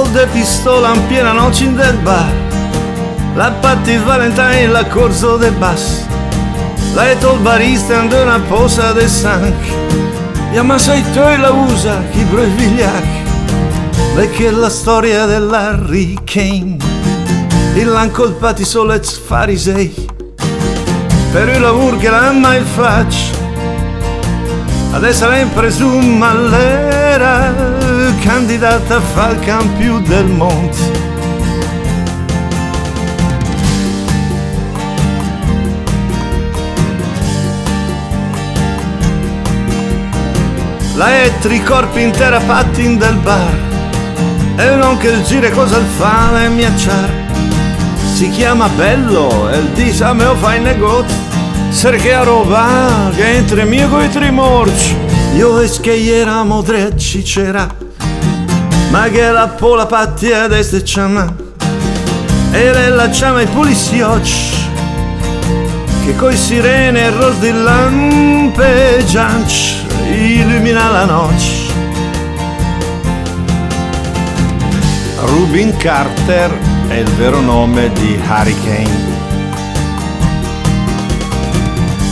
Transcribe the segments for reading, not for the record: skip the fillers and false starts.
Col de pistola in piena noce in del bar, la Patti Valentine la corso de bas, la e tol barista in una posa de sang, ja ma sai tu la usa chi brevigliac, perché la storia dell'Harry Kane, il l'han colpati solo ex farisei, per il lavoro che l'ha mai faccio, adesso l'ha presuma l'era candidata a fare il campione del mondo. La è tricorpi intera pattin del bar, e non che il gire cosa il fa e miacciar. Si chiama Bello e il dice a me o fa in negozio, perché a roba che entre mio coi trimorci. Io es che eravamo drecci c'era, ma che la pola patti adesso c'ama, e lei la chiama i poliziotti, che coi sirene e ros di lampeggianci illumina la noce. Rubin Carter è il vero nome di Harry Kane.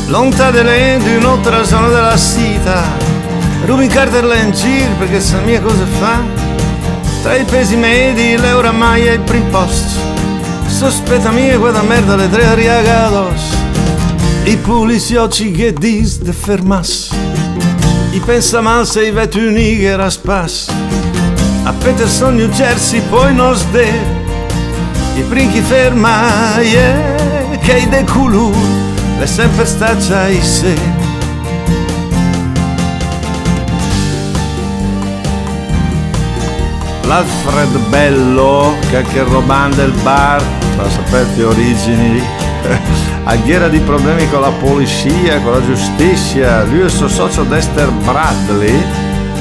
Lontano di un'altra zona della città, Rubin Carter l'è in giro perché sa mia cosa fa. Tra i pesi medi, l'euro mai è il primo posto. Sospetta mia quella merda le tre ariagados. I poliziotti che dis de fermas, i pensa mal se i vetuni che raspas. A Peterson, New Jersey, poi nos de i princhi ferma, yeah, che i de culur le sempre staccia i se. L'Alfred Bello, che roban del bar, per sapere le origini, a ghiera di problemi con la polizia, con la giustizia, lui e il suo socio Dexter Bradley,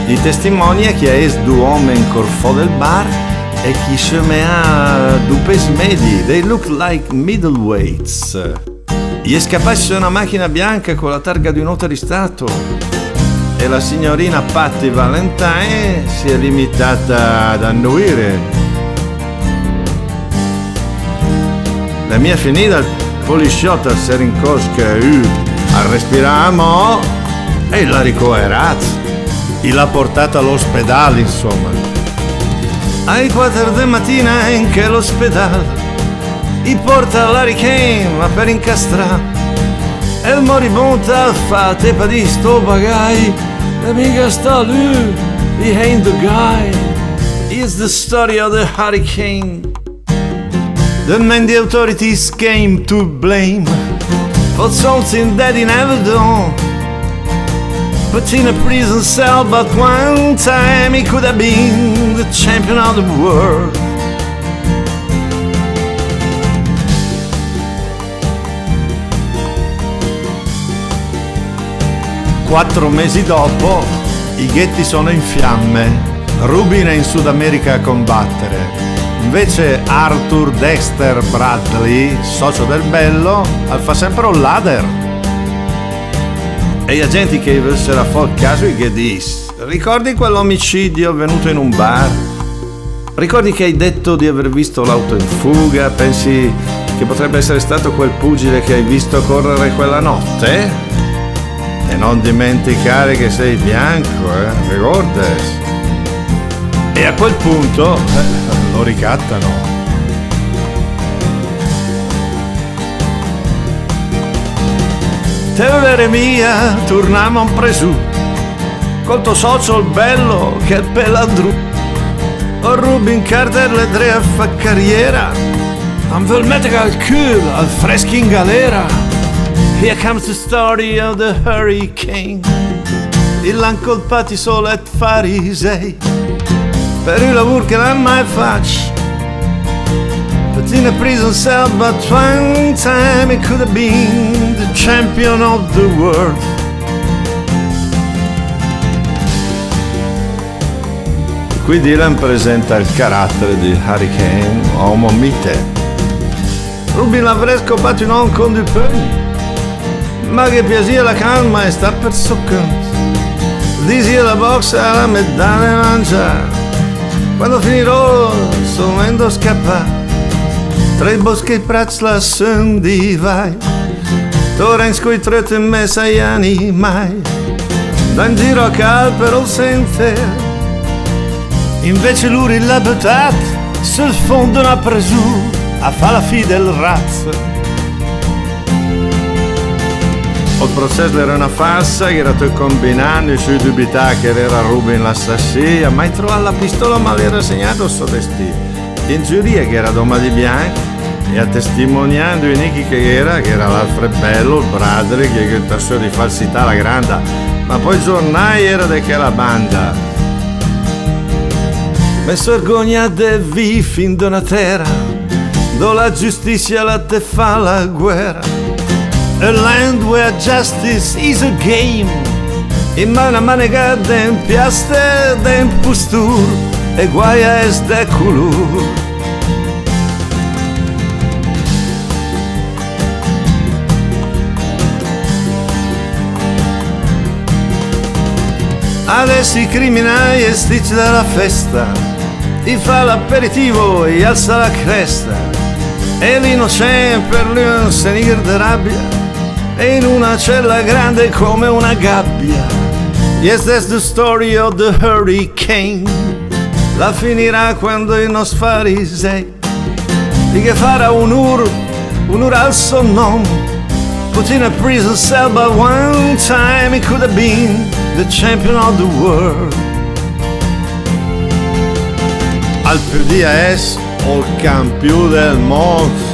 di testimonia che è due uomini in corfò del bar e chi se me ha due pesi medi, they look like middleweights. Gli scappasse una macchina bianca con la targa di un nota di stato e la signorina Patti Valentine si è limitata ad annuire. La mia finita, il poliziotto si rincosca a respiramo e l'ha ricoverata. E l'ha portata all'ospedale, insomma. Ai 4 di mattina anche l'ospedale i porta Harry Kane, ma per incastrare. E il moribondo fa tepa di sto bagai, e mica sta lui, he ain't the guy. It's the story of the Harry Kane. The man the authorities came to blame for something that he never done. But in a prison cell, but one time he could have been the champion of the world. Quattro mesi dopo, i ghetti sono in fiamme. Rubin è in Sud America a combattere. Invece Arthur Dexter Bradley, socio del Bello, fa sempre un ladder. E gli agenti che avessero a fuoco caso che dis: ricordi quell'omicidio avvenuto in un bar? Ricordi che hai detto di aver visto l'auto in fuga? Pensi che potrebbe essere stato quel pugile che hai visto correre quella notte? E non dimenticare che sei bianco, ricordas? E a quel punto lo ricattano. Te mia, torniamo un presù, col tuo socio il Bello che è il pelandru. O Rubin Carter le tre a fa carriera, am vel mettere al culo, al fresco in galera. Here comes the story of the Harry Kane. Il l'han colpati solo et farisei, per il lavoro che non mai faccio. But in a prison cell, but one time he could have been the champion of the world. Qui Dylan presenta il carattere di Harry Kane, uomo mite. Rubin l'avrei scopato non con due pugni, ma che piaceva la calma e sta per soccare. Disi la box alla medaglia mangiare. Quando finirò sovendo scappare tra i boschi e i prats lassando di vai, torrens coi trete in mezzo agli animali, da in giro a cal per il sente. Invece lui l'habitat sul fondo una presù a fa la fi del razzo. Il processo era una farsa che era tutto combinando sui dubità che era Rubin l'assassino, ma trovava la pistola ma l'era segnato il suo destino. In giuria che era doma di bianco e a testimoniando i Nichi che era l'Alfred Bello, il Bradley che tassò di falsità la grande, ma poi il giornale era di che la banda. Messo vergogna de vi fin d'una terra, do la giustizia la te fa la guerra. A land where justice is a game, in mano a manega den piaste den pustur, e guaia es de culur. Adesso i criminali e sticci dalla festa, i fa l'aperitivo e alza la cresta, e l'innocente per lui non se ne de rabbia, e in una cella grande come una gabbia. Yes, that's the story of the hurricane. La finirà quando i nostri farisei di che farà un ur al suo nome, put in a prison cell, but one time he could have been the champion of the world. Al più dia es il campione del mondo.